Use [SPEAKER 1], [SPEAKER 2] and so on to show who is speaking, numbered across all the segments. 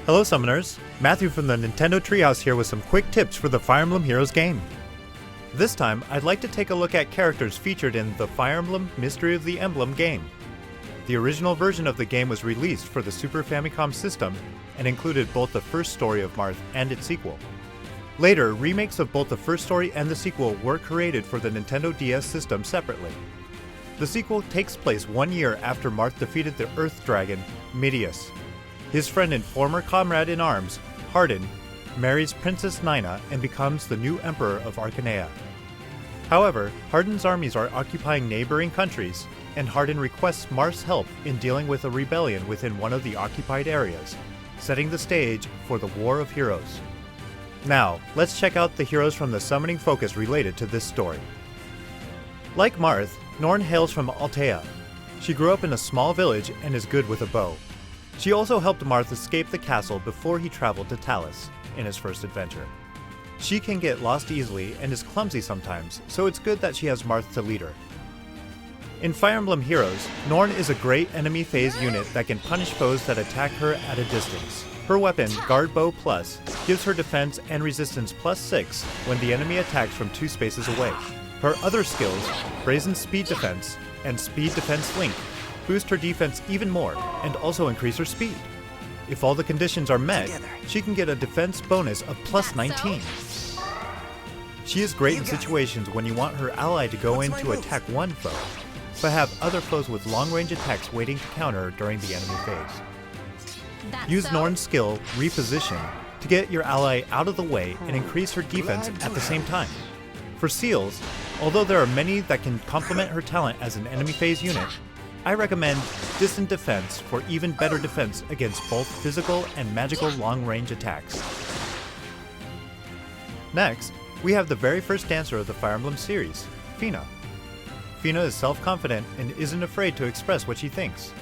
[SPEAKER 1] Hello Summoners, Matthew from the Nintendo Treehouse here with some quick tips for the Fire Emblem Heroes game. This time, I'd like to take a look at characters featured in the Fire Emblem Mystery of the Emblem game. The original version of the game was released for the Super Famicom system and included both the first story of Marth and its sequel. Later, remakes of both the first story and the sequel were created for the Nintendo DS system separately. The sequel takes place 1 year after Marth defeated the Earth Dragon, Midius. His friend and former comrade in arms, Jahren, marries Princess Nina and becomes the new Emperor of Arcanea. However, Jaren's armies are occupying neighboring countries, and Jahren requests Marth's help in dealing with a rebellion within one of the occupied areas, setting the stage for the War of Heroes. Now, let's check out the heroes from the summoning focus related to this story. Like Marth, Norne hails from Altea. She grew up in a small village and is good with a bow. She also helped Marth escape the castle before he traveled to Talis in his first adventure. She can get lost easily and is clumsy sometimes, so it's good that she has Marth to lead her. In Fire Emblem Heroes, Norne is a great enemy phase unit that can punish foes that attack her at a distance. Her weapon, Guard Bow Plus, gives her defense and resistance +6 when the enemy attacks from 2 spaces away. Her other skills, Brazen Speed Defense and Speed Defense Link, boost her defense even more and also increase her speed. If all the conditions are met, she can get a defense bonus of +19. She is great in situations when you want her ally to go in to attack one foe, but have other foes with long-range attacks waiting to counter her during the enemy phase. Use Norne's skill, Reposition, to get your ally out of the way and increase her defense at the same time. For seals, although there are many that can complement her talent as an enemy phase unit, I recommend Distant Defense for even better defense against both physical and magical long-range attacks. Next, we have the very first dancer of the Fire Emblem series, Phina. Phina is self-confident and isn't afraid to express what she thinks.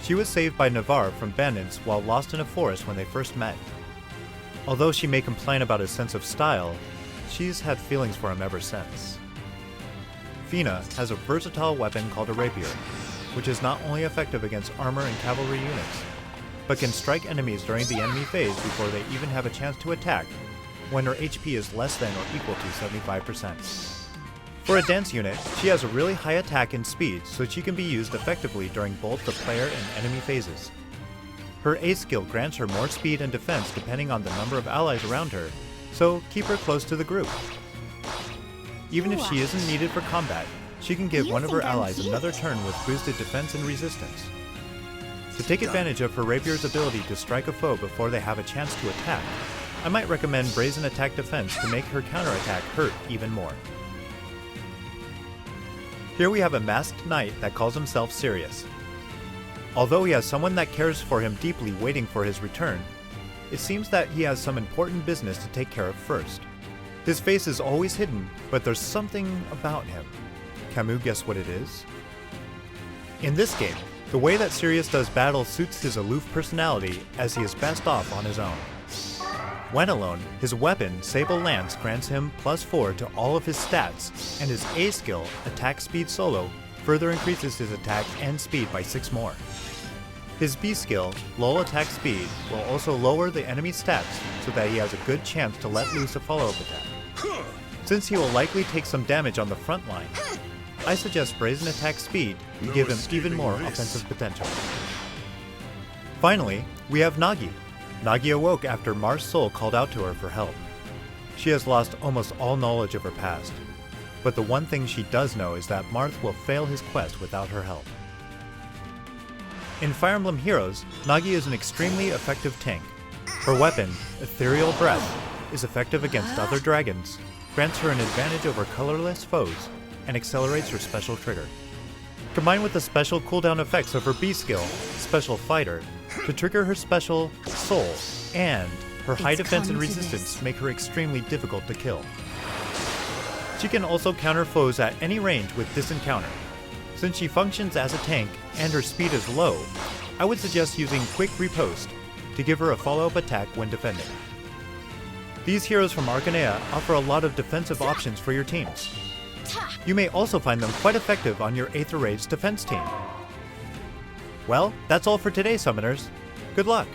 [SPEAKER 1] She was saved by Navarre from bandits while lost in a forest when they first met. Although she may complain about his sense of style, she's had feelings for him ever since. Phina has a versatile weapon called a rapier, which is not only effective against armor and cavalry units, but can strike enemies during the enemy phase before they even have a chance to attack, when her HP is less than or equal to 75%. For a dance unit, she has a really high attack and speed, so she can be used effectively during both the player and enemy phases. Her A skill grants her more speed and defense depending on the number of allies around her, so keep her close to the group. Even if she isn't needed for combat, she can give one of her allies another turn with boosted defense and resistance. To take advantage of her rapier's ability to strike a foe before they have a chance to attack, I might recommend Brazen Attack Defense to make her counterattack hurt even more. Here we have a masked knight that calls himself Sirius. Although he has someone that cares for him deeply waiting for his return, it seems that he has some important business to take care of first. His face is always hidden, but there's something about him. Can you guess what it is? In this game, the way that Sirius does battle suits his aloof personality as he is best off on his own. When alone, his weapon, Sable Lance, grants him +4 to all of his stats, and his A skill, Attack Speed Solo, further increases his attack and speed by 6 more. His B skill, Lull Attack Speed, will also lower the enemy's stats so that he has a good chance to let loose a follow-up attack. Since he will likely take some damage on the front line, I suggest Brazen Attack Speed to give him even more offensive potential. Finally, we have Nagi. Nagi awoke after Marth's soul called out to her for help. She has lost almost all knowledge of her past, but the one thing she does know is that Marth will fail his quest without her help. In Fire Emblem Heroes, Nagi is an extremely effective tank. Her weapon, Ethereal Breath, is effective against other dragons, grants her an advantage over colorless foes, and accelerates her special trigger. Combined with the special cooldown effects of her B skill, Special Fighter, to trigger her special Soul, and her high defense and resistance make her extremely difficult to kill. She can also counter foes at any range with this encounter. Since she functions as a tank and her speed is low, I would suggest using Quick Riposte to give her a follow-up attack when defending. These heroes from Arcanea offer a lot of defensive options for your teams. You may also find them quite effective on your Aether Raid's defense team. Well, that's all for today, Summoners. Good luck!